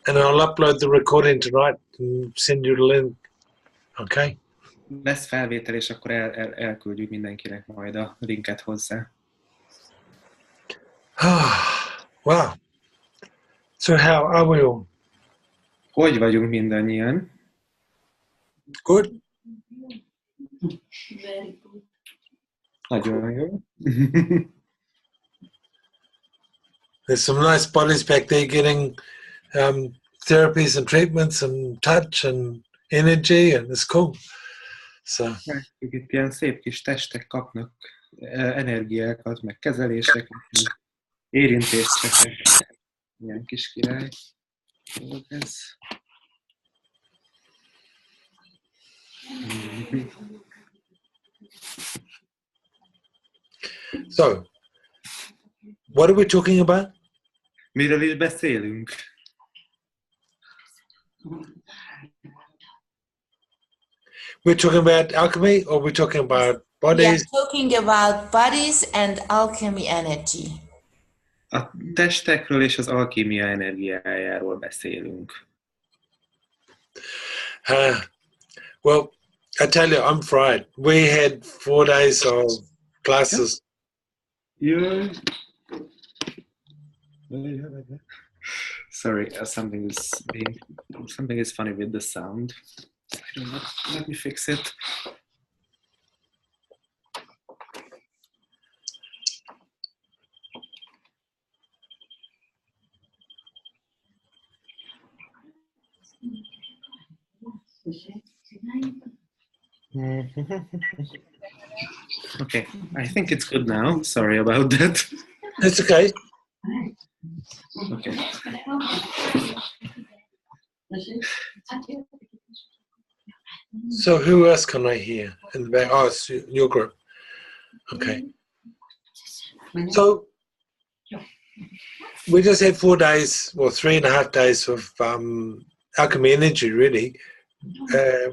and I'll upload the recording tonight and send you the link. Okay? Lesz felvétel, és akkor elküldjük mindenkinek majd a linket hozzá. Wow. So how are we all? Hogy vagyunk mindannyian? Good? Very good. Nagyon jó. There's some nice bodies back there getting therapies and treatments and touch and energy, and it's cool. So Itt ilyen szép kis testek kapnak energiákat, meg kezeléseket, meg érintéseket. Ilyen kis király. Jó ez. So, what are we talking about? Miről is beszélünk? We're talking about alchemy, or we're talking about bodies? We are talking about bodies and alchemy energy. A testekről és az alkímia energiájáról beszélünk. Well, I tell you, I'm fried. We had 4 days of classes. Yeah. Sorry, something is funny with the sound. I don't know. Let me fix it. Okay, I think it's good now. Sorry about that. It's okay. Okay. So who else can I hear in the back? Oh, it's your group. Okay. So we just had 4 days, or 3.5 days of alchemy energy, really,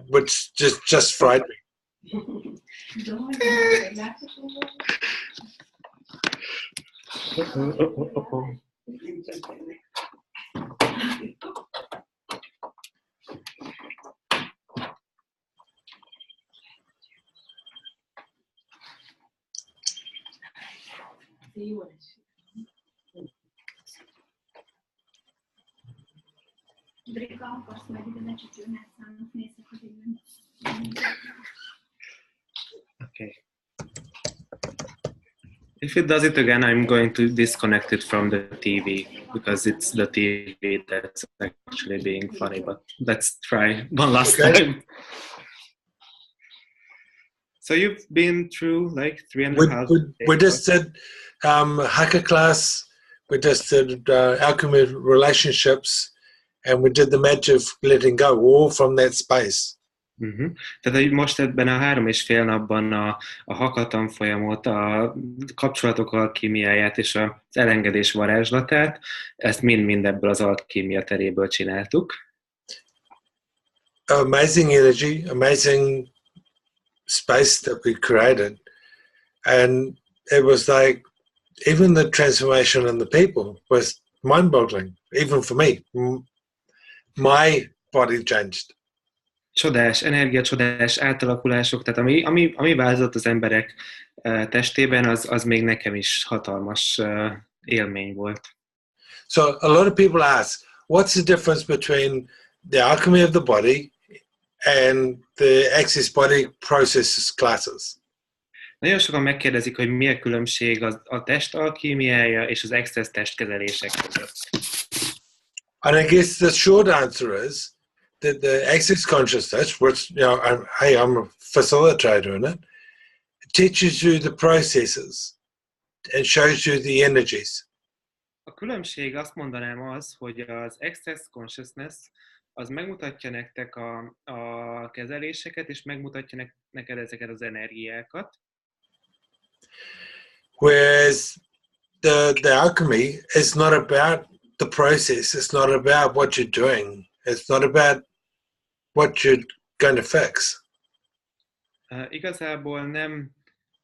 which just fried me. Okay. If it does it again, I'm going to disconnect it from the TV because it's the TV that's actually being funny. But let's try one last time. So you've been through like 3.5 days. We just did Haka class. We just did alchemy relationships, and we did the magic of letting go, all from that space. Tehát most ebben a 3,5 napban a Haka tanfolyamot, a kapcsolatok alkímiáját és az elengedés varázslatát, ezt mind ebből az alkímia teréből csináltuk. Amazing energy, amazing space that we created, and it was like even the transformation in the people was mind-boggling, even for me. My body changed. Csodás, energiacsodás átalakulások, tehát ami változott az emberek testében, az még nekem is hatalmas élmény volt. So a lot of people ask, what's the difference between the alchemy of the body and the access body processes classes? Nagyon sokan megkérdezik, hogy mi a különbség a test alkímiája és az access testkezelések között. And I guess the short answer is that the access consciousness, which, I'm a facilitator in it, teaches you the processes and shows you the energies. A különbség, azt mondanám, az, hogy az access consciousness az megmutatja nektek a kezeléseket, és megmutatja neked ezeket az energiákat. Whereas the alchemy is not about the process. It's not about what you're doing. It's not about what you're going to fix. Igazából nem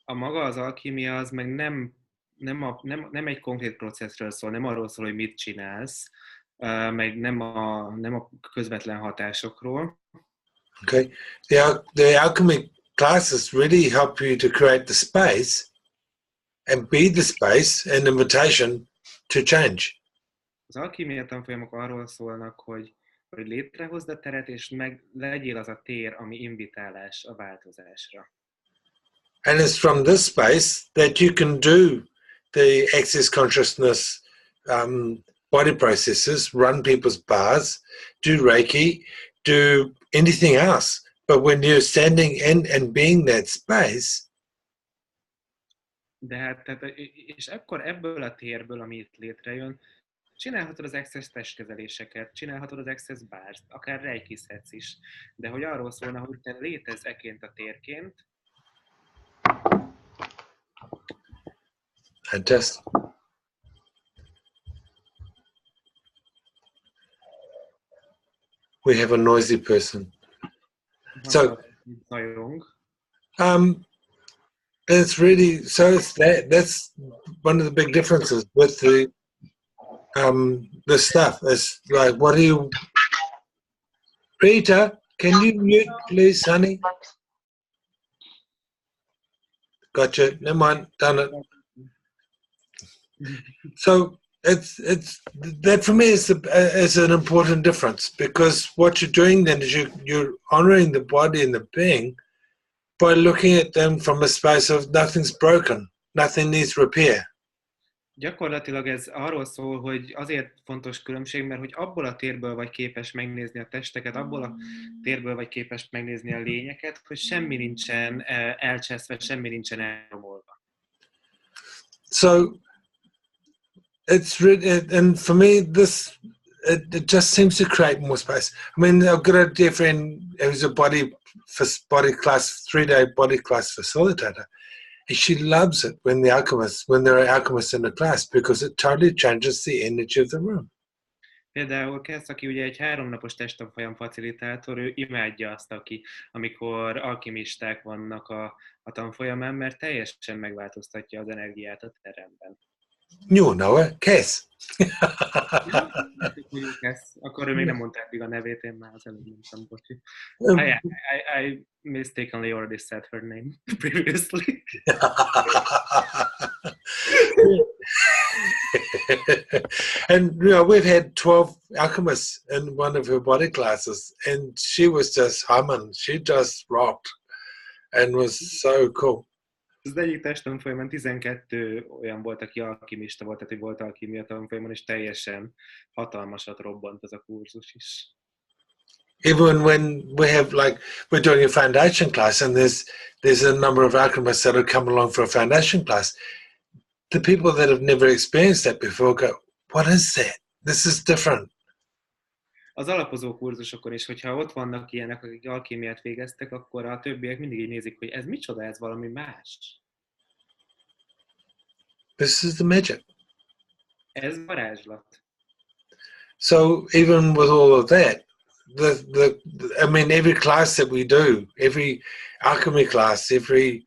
a maga az alkímia, az meg nem egy konkrét processzről szól, nem arról szól, hogy mit csinálsz, meg nem a közvetlen hatásokról. Okay, the alchemy classes really help you to create the space and be the space and invitation to change. Az alkímia tanfolyamok arról szólnak, hogy létrehozd a teret, és meg legyél az a tér, ami invitálás a változásra. And it's from this space that you can do the access consciousness body processes, run people's bars, do Reiki, do anything else. But when you're standing in and being that space, De hát, és akkor ebből a térből, ami itt létrejön, csinálhatod az access testkezeléseket, csinálhatod az access bars, akár reikizhetsz is. De hogy arról szólna, hogy te létezz eként a térként, I just we have a noisy person. So it's really that's one of the big differences with the stuff. It's like, what do you, Rita, can you mute please, honey? Gotcha. Never mind, done it. So it's that for me is an important difference, because what you're doing then is you're honoring the body and the being by looking at them from a space of nothing's broken, nothing needs repair. Gyakorlatilag ez arról szól, hogy azért fontos különbség, mert hogy abból a térből vagy képes megnézni a testeket, abból a térből vagy képes megnézni a lényeket, hogy semmi nincsen elcseszve, semmi nincsen elromolva. So it's really, and for me, this it just seems to create more space. I mean, I've got a dear friend who's a body class, 3-day body class facilitator, and she loves it when there are alchemists in the class, because it totally changes the energy of the room. Például Kesz, aki ugye egy 3 napos testtanfolyam facilitátor, ő imádja azt, amikor alkimisták vannak a tanfolyamán, mert teljesen megváltoztatja az energiát a teremben. Jó, Noah, Kesz. Akkor ő még nem mondták még a nevét, én már az előbb mondtam, bocsi. I mistakenly already said her name previously. And we've had 12 alchemists in one of her body classes, and she was just humming. She just rocked and was so cool. Az egyik testtanfolyamon 12 olyan volt, aki alkimista volt, tehát volt alkimia tanfolyamon, és teljesen hatalmasat robbant az a kurzus is. Even when we're doing a foundation class, and there's a number of alchemists that have come along for a foundation class, the people that have never experienced that before go, what is that? This is different. Az alapozó kurzusokon is, hogyha ott vannak ilyenek, akik alkémiát végeztek, akkor a többiek mindig így nézik, hogy ez micsoda, ez valami más. This is the magic. Ez varázslat. So even with all of that, I mean, every class that we do, every alchemy class, even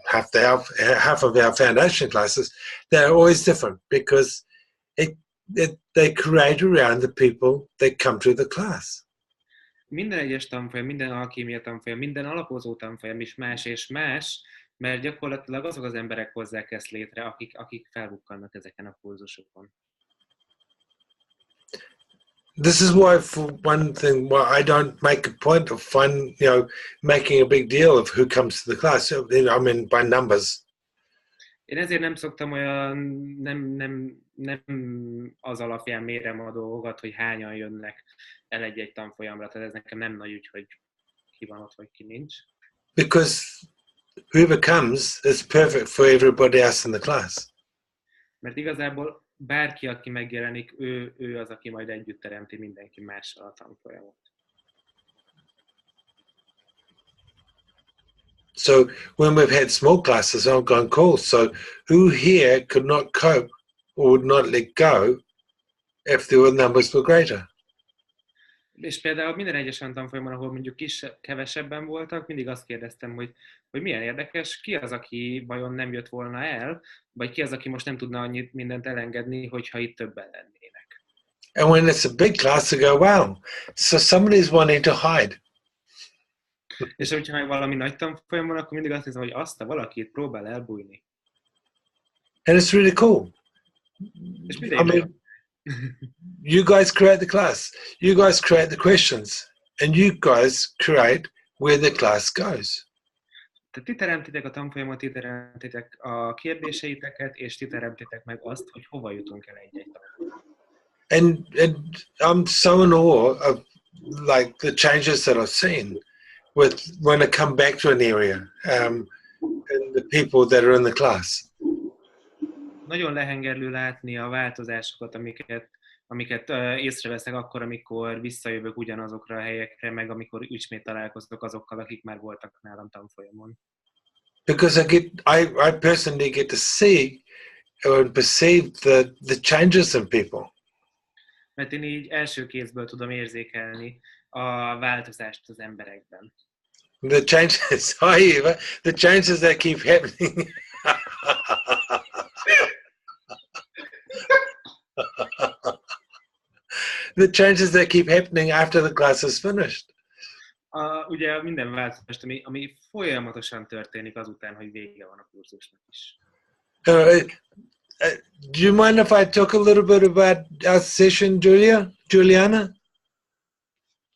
half of our foundation classes, they're always different, because they create around the people that come to the class. Minden egyes tanfolyam, minden alkémia tanfolyam, minden alapozó tanfolyam is más és más, mert gyakorlatilag azok az emberek hozzák ezt létre, akik felbukkannak ezeken a kurzusokon. This is why, for one thing, why I don't make a point of making a big deal of who comes to the class. I mean, by numbers. Én ezért nem szoktam olyan, nem az alapján mérem a dolgokat, hogy hányan jönnek el egy tanfolyamra, tehát ez nekem nem nagy ügy, hogy ki van ott, vagy ki nincs. Because whoever comes is perfect for everybody else in the class. Mert igazából bárki, aki megjelenik, ő az, aki majd együtt teremti mindenki mással a tanfolyamot. So when we've had small classes, I've gone, cool. So who here could not cope or would not let go if the numbers were greater? És például minden egyes olyan tanfolyamon, ahol mondjuk kevesebben voltak, mindig azt kérdeztem, hogy milyen érdekes, ki az, aki vajon nem jött volna el, vagy ki az, aki most nem tudna annyit mindent elengedni, hogyha itt többen lennének. And when it's a big class, they go, wow, so somebody's wanting to hide. És hogyha meg valami nagy tanfolyam van, akkor mindig azt hiszem, hogy azt a valakit próbál elbújni. And it's really cool. És I mean, you guys create the class. You guys create the questions. And you guys create where the class goes. Tehát ti teremtitek a tanfolyamot, ti teremtitek a kérdéseiteket, és ti teremtitek meg azt, hogy hova jutunk el egy-egy tanfolyamon. And I'm so in awe of like the changes that I've seen with when I come back to an area and the people that are in the class. Nagyon lehengerlő látni a változásokat, amiket észreveszek akkor, amikor visszajövök ugyanazokra a helyekre, meg amikor ismét találkozok azokkal, akik már voltak nálam tanfolyamon. Because I personally get to see or perceive the changes in people. Mert én így első kézből tudom érzékelni a változást az emberekben. The changes, hi Eva, the changes that keep happening. The changes that keep happening after the class is finished. Ugye minden változást, ami folyamatosan történik azután, hogy vége van a kurzusnak is. Do you mind if I talk a little bit about our session, Juliana?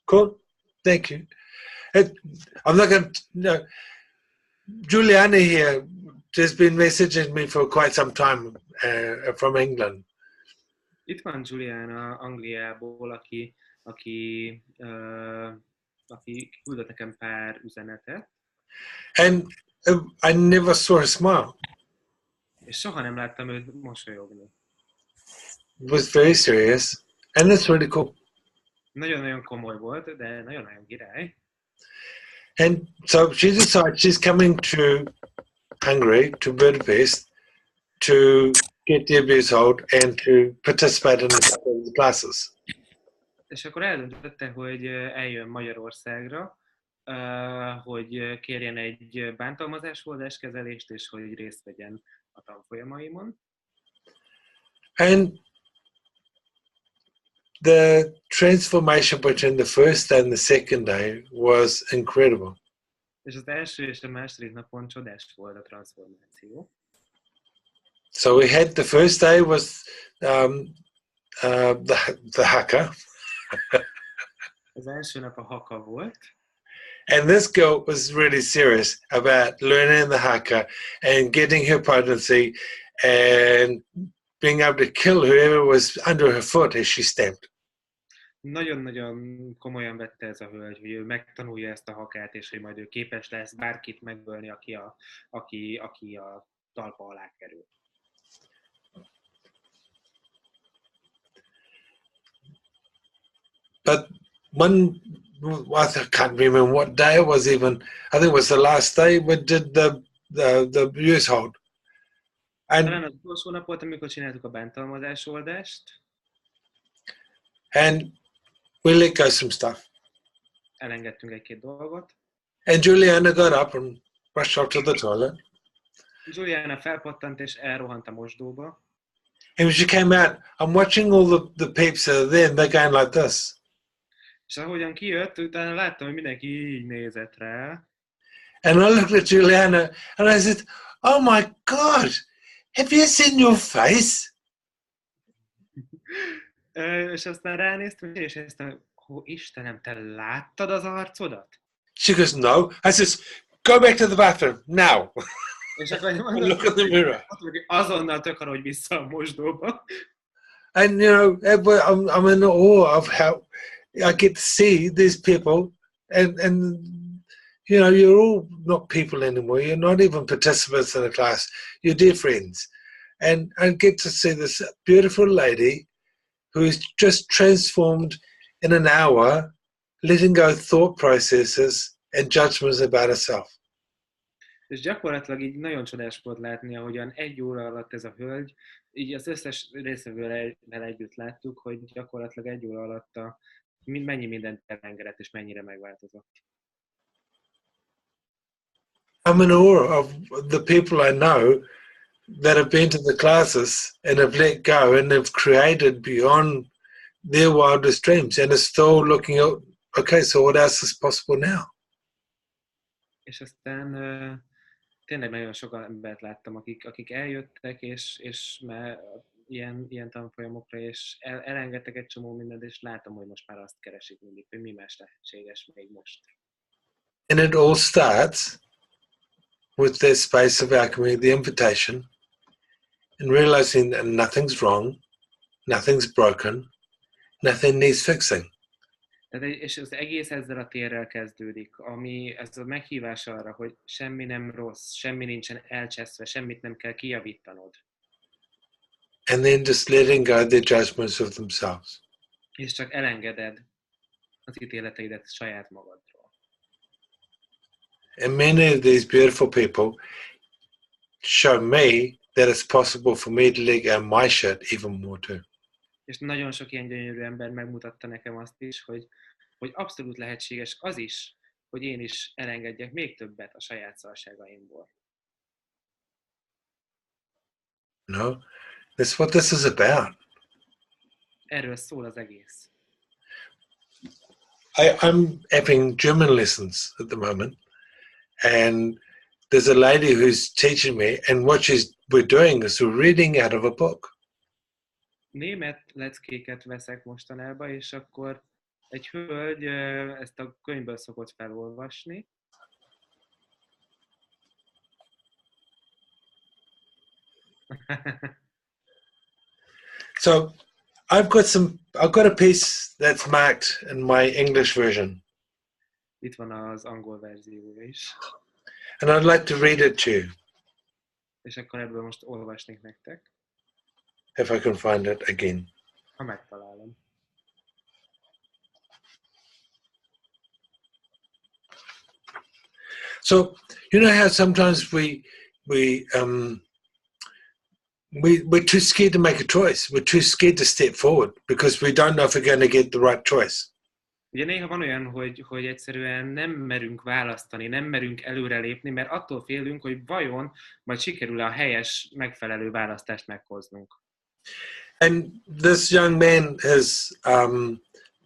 Cool, thank you. I'm not going to, Juliana here has been messaging me for quite some time from England. Itt van Juliana Angliából, aki küldött nekem pár üzenetet. And I never saw her smile. És soha nem láttam őt mosolyogni. It was very serious, and that's really cool. Nagyon-nagyon komoly volt, de nagyon-nagyon király. And so she decides she's coming to Hungary, to Budapest, to get the abuse hold and to participate in the classes. És akkor eldöntötte, hogy eljön Magyarországra, hogy kérjen egy bántalmazásoldás kezelést, és hogy részt vegyen a tanfolyamaimon. And the transformation between the first and the second day was incredible. És az első és a második napon csodás volt a transformáció. So we had the first day was the haka. Az első nap a haka volt. And this girl was really serious about learning the haka and getting her potency and being able to kill whoever was under her foot as she stamped. Nagyon-nagyon komolyan vette ez a hölgy, hogy ő megtanulja ezt a hakát, és hogy majd ő képes lesz bárkit megölni, aki a talpa alá kerül. But I can't remember what day it was even. I think it was the last day we did the abuse hold. Talán az utolsó nap volt, amikor csináltuk a bántalmazás-oldást. And we let go some stuff. Elengedtünk egy-két dolgot. And Juliana got up and rushed off to the toilet. Juliana felpattant és elrohant a mosdóba. And when she came out, I'm watching all the peeps that are there and they're going like this. És ahogyan kijött, utána láttam, hogy mindenki így nézett rá. And I looked at Juliana and I said, oh my God, have you seen your face? És aztán ránéztem, és néztem, Istenem, te láttad az arcodat? She goes, no. I says, go back to the bathroom, now. És akkor Look at the mirror. azonnal takarodj vissza a mosdóba. And, you know, I'm in awe of how I get to see these people and you know, you're all not people anymore. You're not even participants in a class. You're dear friends. And I get to see this beautiful lady who is just transformed in an hour, letting go thought processes and judgments about herself. És gyakorlatilag így nagyon csodás volt látni, ahogyan egy óra alatt ez a hölgy, így az összes részvevővel együtt láttuk, hogy gyakorlatilag egy óra alatt mennyi mindent elengedett, és mennyire megváltozott. I'm in awe of the people I know that have been to the classes and have let go and have created beyond their wildest dreams, and is still looking at, okay, so what else is possible now? És aztán tényleg nagyon sok embert láttam, akik eljöttek, és már ilyen tanfolyamokra, és elengedtek egy csomó mindent, és látom, hogy most már azt keresik mindig, hogy mi más lehetséges még most. And it all starts with the space of alchemy, the invitation, and realizing that nothing's wrong, nothing's broken, nothing needs fixing. Tehát, és az egész ezzel a térrel kezdődik, ami ez a meghívás arra, hogy semmi nem rossz, semmi nincsen elcseszve, semmit nem kell kijavítanod. And then just letting go the judgments of themselves. És csak elengeded az ítéleteidet saját magadról. And many of these beautiful people show me that it's possible for me to let go my shit even more too. És nagyon sok ilyen gyönyörű ember megmutatta nekem azt is, hogy abszolút lehetséges az is, hogy én is elengedjek még többet a saját szarságaimból. No, that's what this is about. Erről szól az egész. I'm having German lessons at the moment, and there's a lady who's teaching me, and what we're doing is we're reading out of a book. Német leckéket veszek mostanában, és akkor egy hölgy ezt a könyvből szokott felolvasni. So I've got a piece that's marked in my English version. Itt van az angol verziója is. And I'd like to read it to you, És akkor ebből most olvasnék nektek, if I can find it again. ha megtalálom. So you know how sometimes we're too scared to make a choice. We're too scared to step forward because we don't know if we're going to get the right choice. Ugye néha van olyan, hogy egyszerűen nem merünk választani, nem merünk előrelépni, mert attól félünk, hogy vajon majd sikerül a helyes, megfelelő választást meghoznunk. And this young man,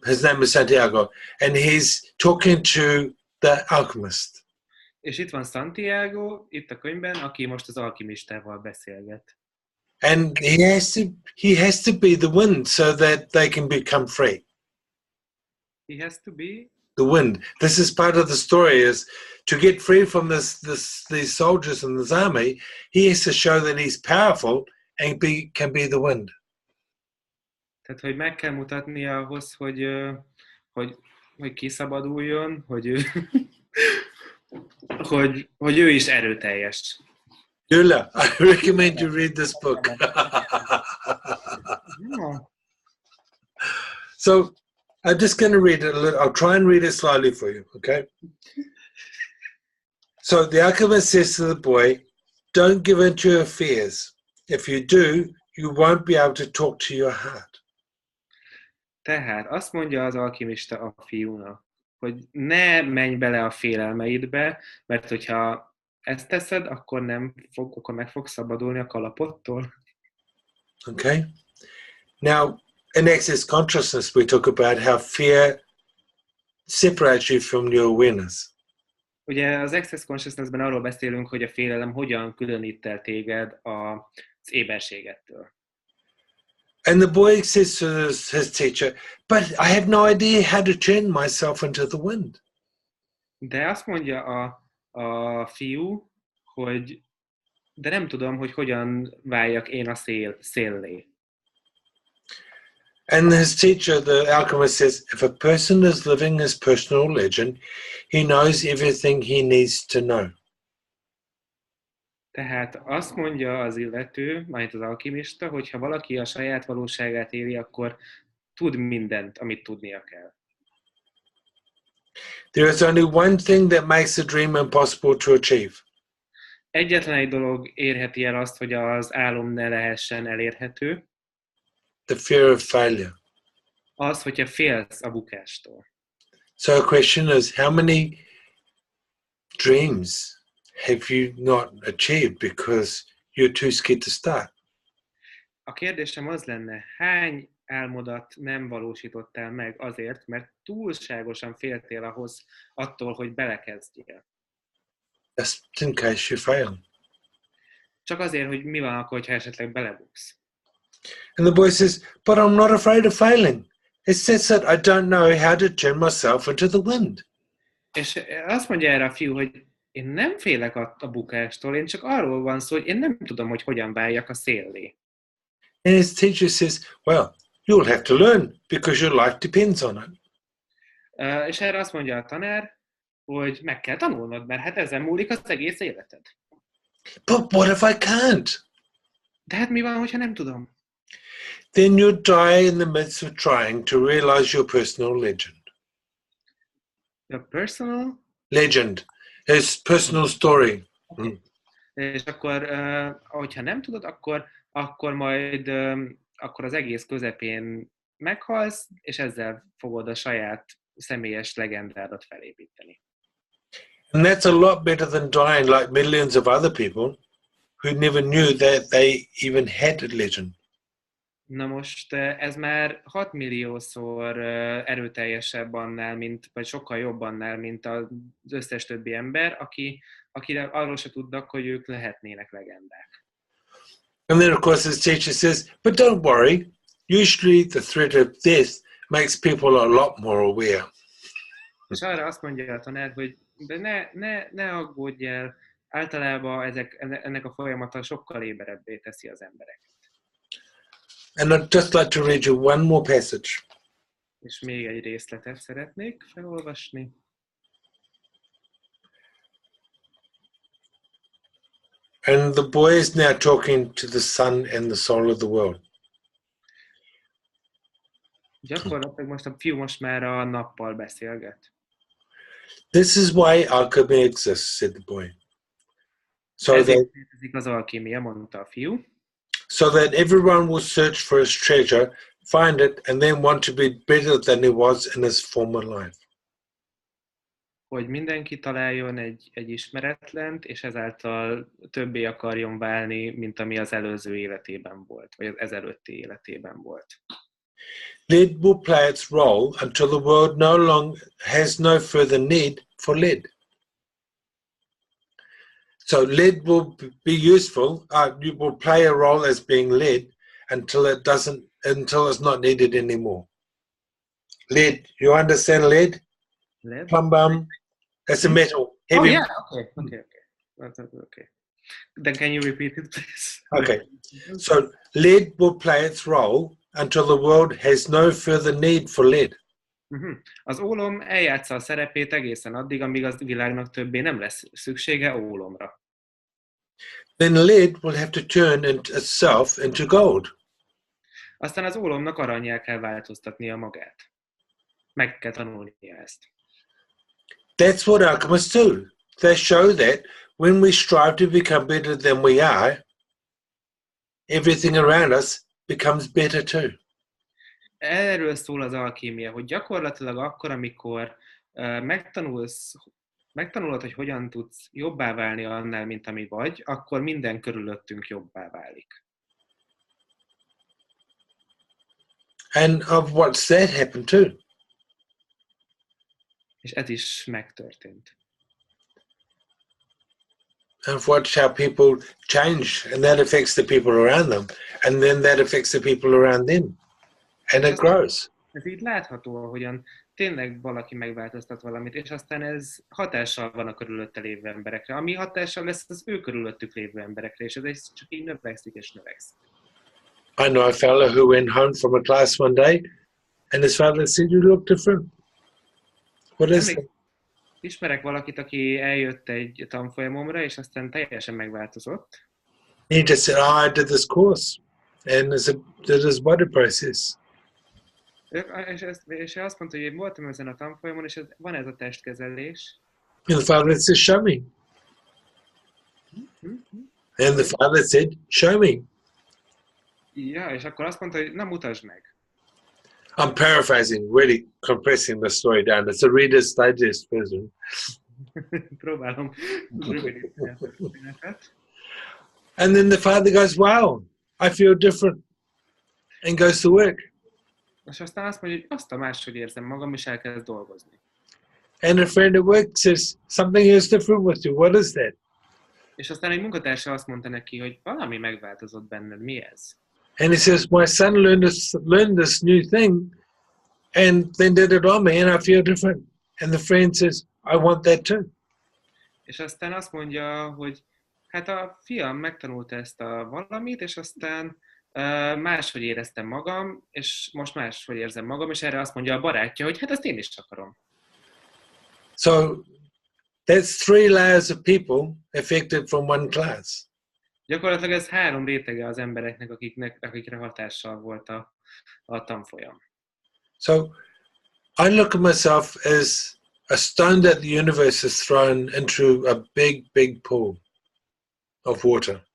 his name is Santiago, and he's talking to the alchemist. És itt van Santiago, itt a könyvben, aki most az alkimistával beszélget. And he has to be the wind so that they can become free. He has to be The wind. This is part of the story, is to get free from these soldiers in this army, he has to show that he's powerful and can be the wind. Tehát, hogy meg kell mutatni ahhoz, hogy kiszabaduljon, hogy ő, hogy ő is erőteljes. Yula, I recommend you read this book. So I'm just going to read it a little. I'll try and read it slowly for you, okay? So the alchemist says to the boy, don't give in to your fears. If you do, you won't be able to talk to your heart. Tehát azt mondja az alkimista a fiúnak, hogy ne menj bele a félelmeidbe, mert hogyha ezt teszed, akkor meg fogsz szabadulni a kalapodtól. Okay? Now, in Access Consciousness, we talk about how fear separates you from your awareness. Ugye az Access Consciousness-ben arról beszélünk, hogy a félelem hogyan különít el téged az éberségettől. And the boy says to his teacher, but I have no idea how to turn myself into the wind. De azt mondja a fiú, hogy de nem tudom, hogy hogyan váljak én a széllé. And his teacher, the alchemist, says, if a person is living his personal legend, he knows everything he needs to know. Tehát azt mondja az illető, majd az alkimista, hogy ha valaki a saját valóságát éli, akkor tud mindent, amit tudnia kell. There is only one thing that makes a dream impossible to achieve. Egyetlen egy dolog érheti el azt, hogy az álom ne lehessen elérhető. The fear of failure. Az, hogyha félsz a bukástól. So a question is, how many dreams have you not achieved because you're too scared to start? A kérdésem az lenne, hány álmodat nem valósítottál meg azért, mert túlságosan féltél attól, hogy belekezdjél. Just in case you fail. Csak azért, hogy mi van akkor, ha esetleg belebuksz. And the boy says, but I'm not afraid of failing. It's just that I don't know how to turn myself into the wind. És azt mondja erre a fiú, hogy én nem félek a bukástól, én csak arról van szó, hogy én nem tudom, hogy hogyan váljak a széllé. And his teacher says, well, you'll have to learn because your life depends on it. És erre azt mondja a tanár, hogy meg kell tanulnod, mert hát ezen múlik az egész életed. But what if I can't? De hát mi van, hogyha nem tudom? Then you'll die in the midst of trying to realize your personal legend. A personal? Legend. His personal story. És akkor, hogyha nem tudod, akkor majd akkor az egész közepén meghalsz, és ezzel fogod a saját személyes legendádat felépíteni. And that's a lot better than dying like millions of other people who never knew that they even had a legend. Na most ez már 6 milliószor erőteljesebb annál, vagy sokkal jobb annál, mint az összes többi ember, akire arról se tudnak, hogy ők lehetnének legendák. And then of course his teacher says, but don't worry, usually the threat of death makes people a lot more aware. És arra azt mondja a tanár, hogy de ne aggódj el, általában ennek a folyamata sokkal éberebbé teszi az embereket. And I'd just like to read you one more passage. És még egy részletet szeretnék felolvasni. And the boy is now talking to the sun and the soul of the world. Gyakorlatilag most a fiú már a nappal beszélget. This is why alchemy exists, said the boy. Ezért létezik az alkímia, mondta a fiú. So that everyone will search for his treasure, find it, and then want to be better than he was in his former life. Hogy mindenki találjon egy ismeretlent, és ezáltal többé akarjon válni, mint ami az előző életében volt, vagy az ezelőtti életében volt. Lead will play its role until the world no longer has no further need for lead. So lead will be useful. You will play a role as being lead until it's not needed anymore. Lead, you understand lead? Lead? Plumbum. That's a metal. Heavy. Oh yeah. Okay. Then can you repeat it, please? Okay. So lead will play its role until the world has no further need for lead. Az ólom eljátsza a szerepét egészen addig, amíg a világnak többé nem lesz szüksége ólomra. Then lead will have to turn itself into gold. Aztán az ólomnak arrannyá kell változtatnia magát. Meg kell tanulnia ezt. That's what alchemists do. They show that when we strive to become better than we are, everything around us becomes better too. Erről szól az alkímia, hogy gyakorlatilag akkor, amikor megtanulod, hogy hogyan tudsz jobbá válni annál, mint ami vagy, akkor minden körülöttünk jobbá válik. And I've watched that happen too. És ez is megtörtént. I've watched how people change, and that affects the people around them, and then that affects the people around them, and it grows. Ez így látható, ahogyan tényleg valaki megváltoztat valamit, és aztán ez hatással van a körülötte lévő emberekre, ami hatással lesz az ő körülöttük lévő emberekre, és ez csak így növekszik és növekszik. I know a fellow who went home from a class one day, and his father said, "You look different. What is it?" Ismerek valakit, aki eljött egy tanfolyamomra, és aztán teljesen megváltozott. He just said, "Oh, I did this course, and did this body process." És azt mondta, hogy én voltam ezen a tanfolyamon, és van ez a testkezelés. And the father said, "Show me." And the father said, "Show me." Ja, és akkor azt mondta, hogy na, mutasd meg. I'm paraphrasing, really compressing the story down. It's a Reader's Digest version. Próbálom rövidíteni a történetet. And then the father goes, "Wow, I feel different," and goes to work. És aztán azt mondja, hogy azt a máshogy érzem magam, és elkezd dolgozni. And a friend at work says, something is different with you. What is that? És aztán egy munkatársa azt mondta neki, hogy valami megváltozott benned, mi ez? And he says, my son learned this new thing and then did it on me and I feel different. And the friend says, I want that too. És aztán azt mondja, hogy hát a fiam megtanulta ezt a valamit, és aztán máshogy éreztem magam, és most máshogy érzem magam, és erre azt mondja a barátja, hogy hát ezt én is akarom. So that's 3 layers of people affected from one class. Gyakorlatilag ez 3 rétege az embereknek, akikre hatással volt a tanfolyam. So I look at myself as a stone that the universe has thrown into a big, big pool of water.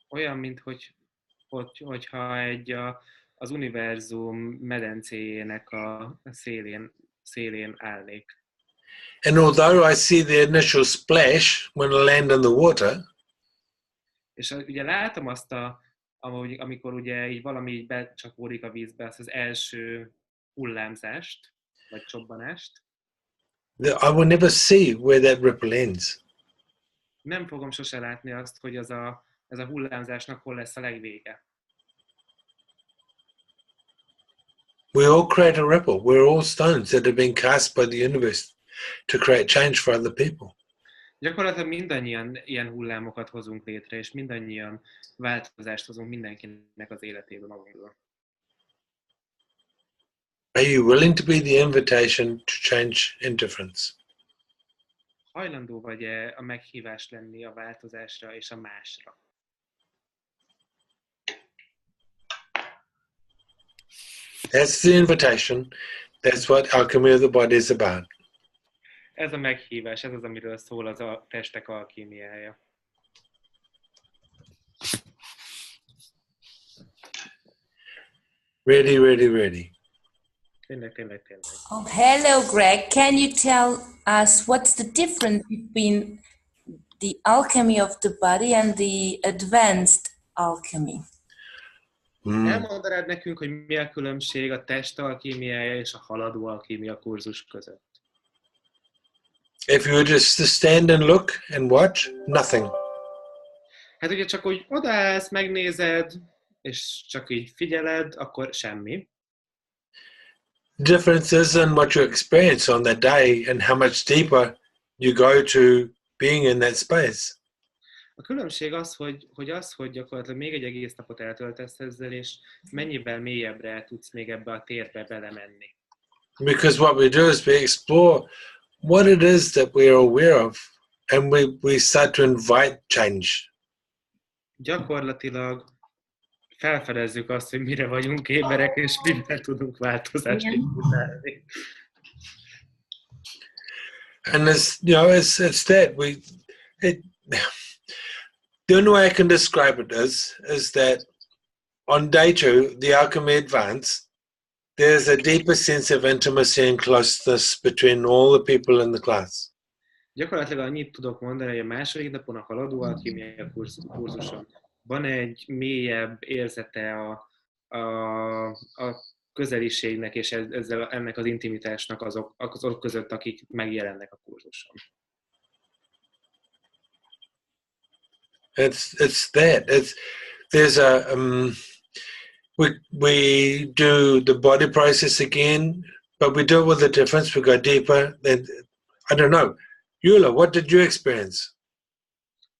Olyan, mint hogyha az univerzum medencéjének a szélén állnék. And although I see the initial splash when I land in the water, És ugye látom azt, amikor ugye így valami így becsapódik a vízbe, azt az első hullámzást, vagy csobbanást. I will never see where that ripple ends. Nem fogom sose látni azt, hogy ez a hullámzásnak hol lesz a legvége. We all create a ripple. We're all stones that have been cast by the universe to create change for other people. Gyakorlatilag mindannyian ilyen hullámokat hozunk létre, és mindannyian változást hozunk mindenkinek az életében magunkból. Are you willing to be the invitation to change and difference? Hajlandó vagy-e a meghívás lenni a változásra és a másra? That's the invitation. That's what Alchemy of the Body is about. Ez a meghívás, ez az, amiről szól az a testek alkímiája. Ready, ready, ready. Tényleg. Oh, hello, Greg. Can you tell us what's the difference between the alchemy of the body and the advanced alchemy? Elmondanád nekünk, hogy mi a különbség a test alkímiája és a haladó alkímia kurzus között? If you were just to stand and look and watch, nothing. Hát ugye csak úgy odaállsz, megnézed, és csak így figyeled, akkor semmi. The difference is in what you experience on that day and how much deeper you go to being in that space. A különbség az, hogy gyakorlatilag még egy egész napot eltöltesz ezzel, és mennyivel mélyebbre el tudsz még ebbe a térbe belemenni. Because what we do is we explore what it is that we are aware of, and we start to invite change. Gyakorlatilag felfedezzük azt, hogy mire vagyunk éberek, és mivel tudunk változást indítani. And it's that the only way I can describe it is that on day 2, the Alchemy Advance, there's a deeper sense of intimacy and closeness between all the people in the class. Gyakorlatilag annyit tudok mondani, hogy a második napon a haladó alkímia kurzuson van egy mélyebb érzete a közeliségnek és ennek az intimitásnak azok között, akik megjelennek a kurzuson. It's that. There's we do the body process again, but we do it with a difference. We go deeper. I don't know. Eula, what did you experience?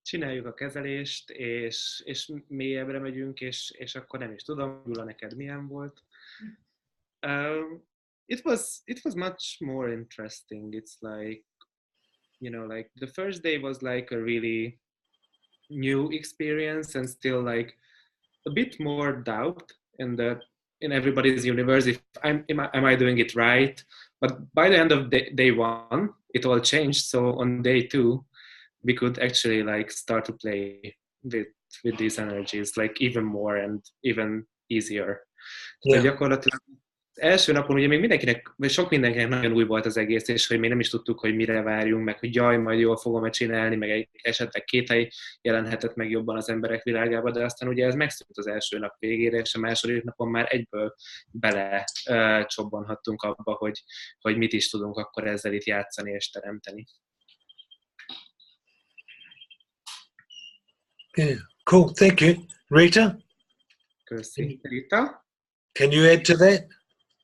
Csináljuk a kezelést, és mélyebbre megyünk, és akkor nem is tudom, Eula, neked milyen volt. It was much more interesting. It's like, like the first day was like a really new experience and still like a bit more doubt in everybody's universe if am I doing it right, but by the end of day 1 it all changed, so on day 2 we could actually like start to play with these energies like even more and even easier. Yeah. Gyakorlatilag első napon ugye még mindenkinek, vagy sok mindenkinek nagyon új volt az egész, és hogy még nem is tudtuk, hogy mire várjunk, meg hogy jaj, majd jól fogom-e csinálni, meg esetleg kételj jelenhetett meg jobban az emberek világába, de aztán ugye ez megszűnt az első nap végére, és a második napon már egyből bele csobbanhattunk abba, hogy mit is tudunk akkor ezzel itt játszani és teremteni. Yeah, cool, thank you. Rita? Köszi. Rita? Can you add to that?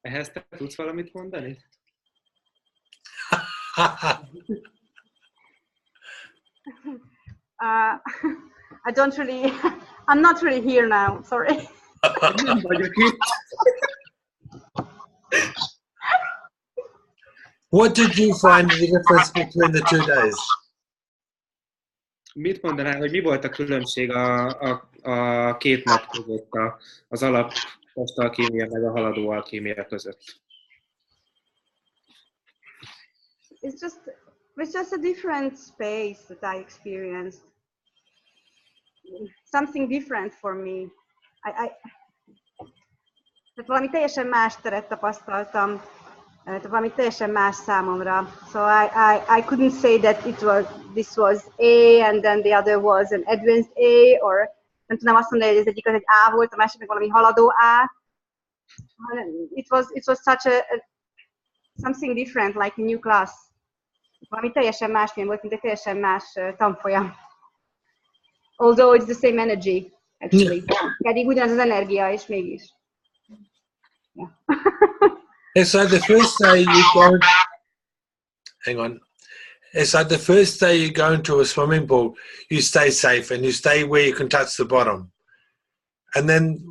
Ehhez te tudsz valamit mondani? I don't really, I'm not really here now, sorry. Nem vagyok itt. What did you find the difference between the 2 days? Mit mondanál, hogy mi volt a különbség a 2 nap között, az alap alkémia meg a haladó alkémia között? It's just a different space that I experienced. Something different for me. Tehát valami teljesen más teret tapasztaltam, valami teljesen más számomra. So I couldn't say that this was A and then the other was an advanced A, or nem tudom azt mondani, hogy az egyik az egy A volt, a másik meg valami haladó A. It was such something different, like a new class. Valami teljesen másmilyen volt, mint egy teljesen más tanfolyam. Although it's the same energy, actually. Pedig ugyanaz az energia, és mégis. Yeah. It's like the first day you go. Hang on. It's like the first day you go into a swimming pool, you stay safe and you stay where you can touch the bottom. And then,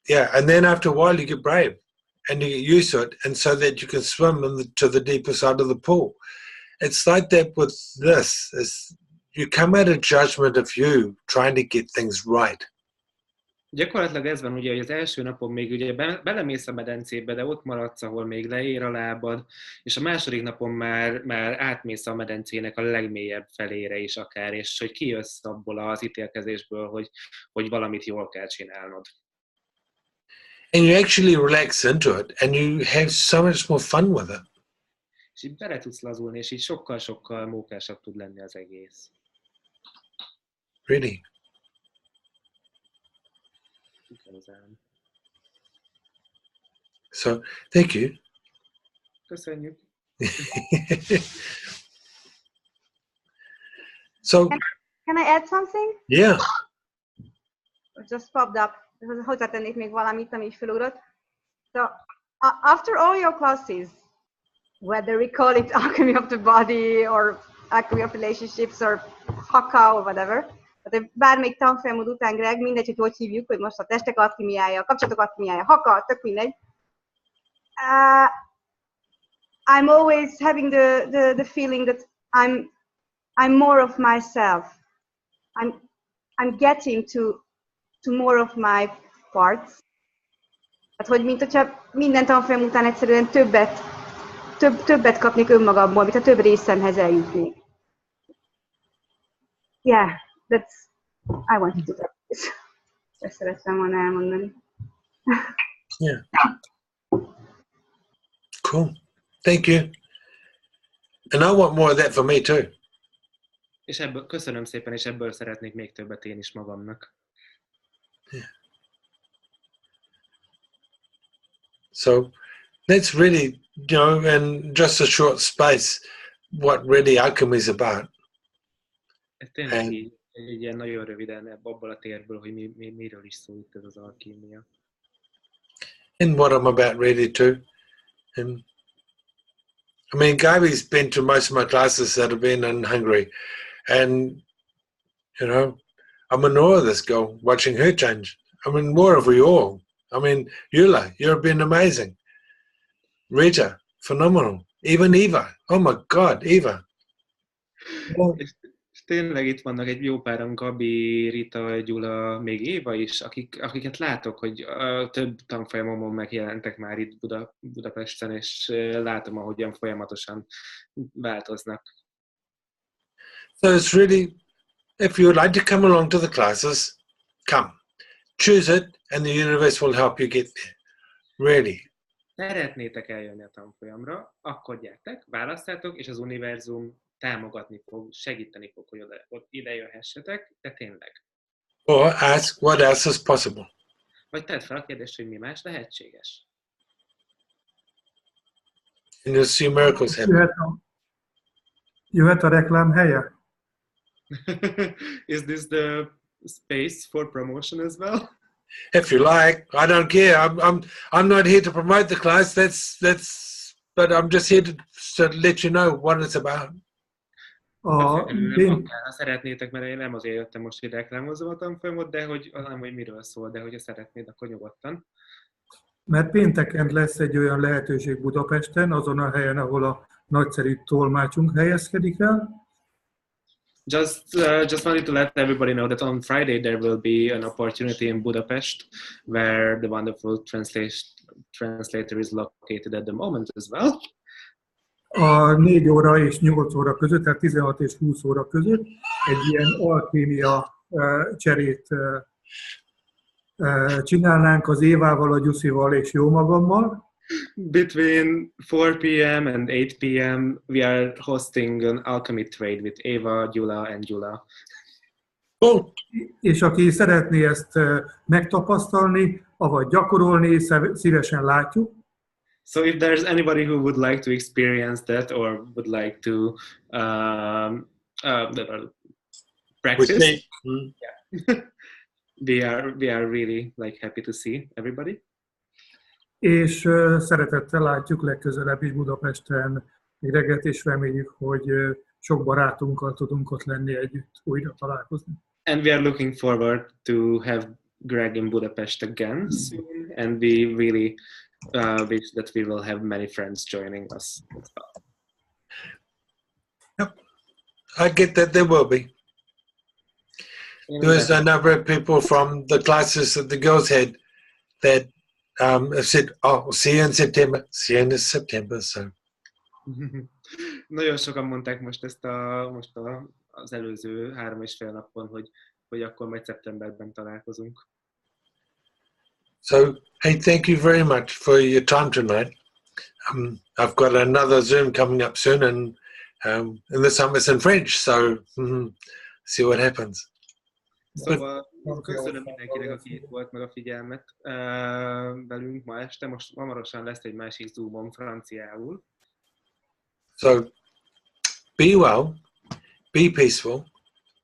and then after a while you get brave and you get used to it, and so that you can swim to the deeper side of the pool. It's like that with this. You come at a judgment of you trying to get things right. Gyakorlatilag ez van, ugye, hogy az első napon még ugye belemész a medencébe, de ott maradsz, ahol még leér a lábad, és a második napon már átmész a medencének a legmélyebb felére is akár, és hogy kijössz abból az ítélkezésből, hogy valamit jól kell csinálnod. And you actually relax into it, and you have so much more fun with it. És így bele tudsz lazulni, és így sokkal-sokkal mókásabb tud lenni az egész. Really? So, thank you. Köszönjük. So, can I add something? Yeah. It just popped up. Hozzátennék még valamit, ami így felugrott. So, after all your classes, whether we call it Alchemy of the Body, or Alchemy of Relationships, or Haka, or whatever, tehát bármelyik tanfolyamod után, Greg, mindegy, hogy hívjuk, hogy most a testek alkimiája, a kapcsolatok alkimiája, Haka, tök mindegy. I'm always having the feeling that I'm more of myself. I'm getting to more of my parts. Tehát, hogy mint hogyha minden tanfolyam után egyszerűen többet kapnék önmagamból, mint a több részemhez eljutnék. Yeah, I wanted to practice. Ezt szerettem volna elmondani. Yeah. Cool. Thank you. And I want more of that for me too. És ebből, köszönöm szépen, és ebből szeretnék még többet én is magamnak. Yeah. So that's really, in just a short space, what really alchemy is about. Ez tényleg így, egy ilyen nagyon röviden abból a térből, hogy miről is szól itt ez az alkímia. And what I'm about really too. And I mean, Gabi's been to most of my classes that have been in Hungary, and I'm in awe of this girl, watching her change. I'm in awe of you all. I mean, Yula, you've been amazing. Rita, phenomenal. Even Eva. Oh my God, Eva. Well, tényleg itt vannak egy jó páran, Gabi, Rita, Gyula, még Éva is, akiket látok, hogy több tanfolyamon megjelentek már itt Budapesten, és látom, ahogyan folyamatosan változnak. So it's really, if you would like to come along to the classes, come. Choose it, and the universe will help you get there. Really. szeretnétek eljönni a tanfolyamra, akkor gyertek, választátok, és az univerzum támogatni fog, segíteni fog, hogy ide jöhessetek, de tényleg. Or ask what else is possible. Vagy tedd fel a kérdést, hogy mi más lehetséges. And you'll see miracles happen. Jöhet a reklám helye? Is this the space for promotion as well? If you like, I don't care. I'm not here to promote the class. But I'm just here to let you know what it's about. A Ha szeretnétek, mert én nem azért jöttem most, hogy reklámozom a tanfolyamot, de hogy nem, hogy miről szól, de hogyha szeretnéd, akkor nyugodtan. Mert pénteken lesz egy olyan lehetőség Budapesten, azon a helyen, ahol a nagyszerű tolmácsunk helyezkedik el. Just wanted to let everybody know that on Friday there will be an opportunity in Budapest where the wonderful translator is located at the moment as well. A 4 óra és 8 óra között, tehát 16 és 20 óra között egy ilyen alkémia cserét csinálnánk az Évával, a Gyuszival és jó magammal. Between 4 p.m. and 8 p.m. we are hosting an alchemy trade with Eva, Gyula and Gyula. Oh. És aki szeretné ezt megtapasztalni, avagy gyakorolni, szívesen látjuk. So if there's anybody who would like to experience that or would like to practice, yeah. we are really like happy to see everybody. És szeretettel látjuk legközelebb is Budapesten Greget, és reméljük, hogy sok barátunkkal tudunk ott lenni együtt, újra találkozni. And we are looking forward to have Greg in Budapest again soon, and we really wish that we will have many friends joining us. Yep. I get that there will be. There was a number of people from the classes that the girls had that have said, "Oh, we'll see you in September." See you in September, so. Nagyon sokan mondták most ezt az előző 3,5 napon, hogy akkor majd szeptemberben találkozunk. So, hey, thank you very much for your time tonight. I've got another Zoom coming up soon, and this time it's in French, so see what happens. Szóval köszönöm mindenkinek, aki itt volt, meg a figyelmet velünk ma este. Most hamarosan lesz egy másik Zoomon franciául. So, be well, be peaceful,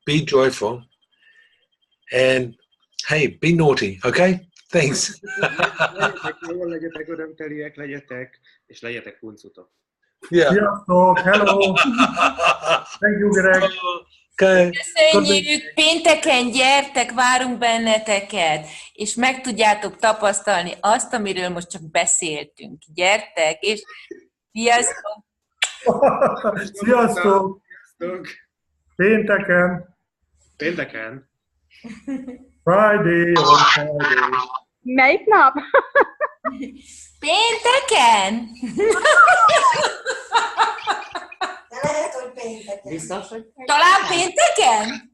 be joyful, and hey, be naughty, okay? Thanks. Legyetek jól, legyetek örömteliek, és legyetek huncutok. Yeah. Sziasztok, hello! Thank you, Greg! Okay. Köszönjük, pénteken gyertek, várunk benneteket, és meg tudjátok tapasztalni azt, amiről most csak beszéltünk. Gyertek, és sziasztok! Sziasztok! Pénteken! Friday on Friday. Melyik nap? Pénteken! De lehet, hogy pénteken. Talán pénteken?